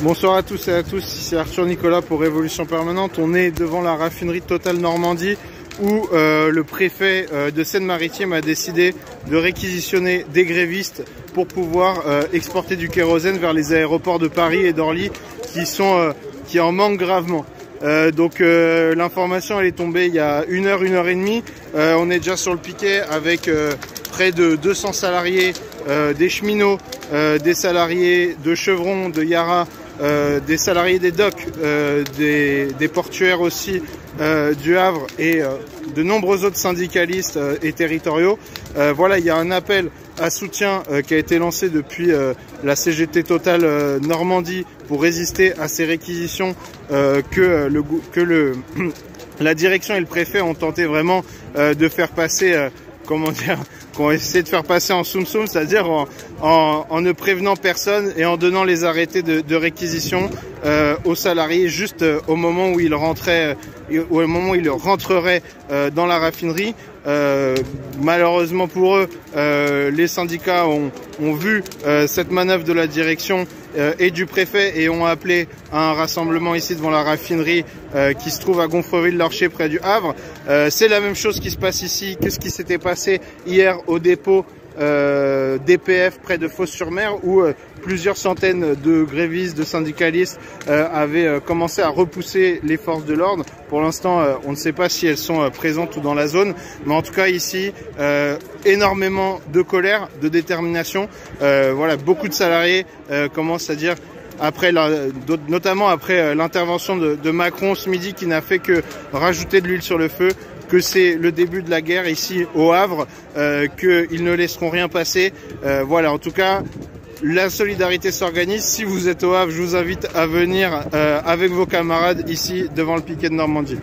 Bonsoir à tous et à tous, ici Arthur Nicolas pour Révolution Permanente. On est devant la raffinerie Total Normandie où le préfet de Seine-Maritime a décidé de réquisitionner des grévistes pour pouvoir exporter du kérosène vers les aéroports de Paris et d'Orly qui en manquent gravement. L'information elle est tombée il y a une heure et demie. On est déjà sur le piquet avec près de 200 salariés, des cheminots, des salariés de Chevron, de Yara, des salariés des docks, des portuaires aussi du Havre et de nombreux autres syndicalistes et territoriaux. Voilà, il y a un appel à soutien qui a été lancé depuis la CGT Total Normandie pour résister à ces réquisitions la direction et le préfet ont tenté vraiment de faire passer, qu'on essaie de faire passer en soum-soum, c'est-à-dire en ne prévenant personne et en donnant les arrêtés de réquisition aux salariés juste au moment où ils rentraient, au moment où ils rentreraient dans la raffinerie. Malheureusement pour eux, les syndicats ont vu cette manœuvre de la direction et du préfet et ont appelé à un rassemblement ici devant la raffinerie qui se trouve à Gonfreville-Lorcher près du Havre. C'est la même chose qui se passe ici que ce qui s'était passé hier au dépôt DPF près de Fos-sur-Mer où plusieurs centaines de grévistes, de syndicalistes avaient commencé à repousser les forces de l'ordre. Pour l'instant, on ne sait pas si elles sont présentes ou dans la zone, mais en tout cas ici, énormément de colère, de détermination. Voilà, beaucoup de salariés commencent à dire, notamment après l'intervention de Macron ce midi qui n'a fait que rajouter de l'huile sur le feu, que c'est le début de la guerre ici au Havre, qu'ils ne laisseront rien passer. Voilà, en tout cas, la solidarité s'organise. Si vous êtes au Havre, je vous invite à venir avec vos camarades ici devant le piquet de Normandie.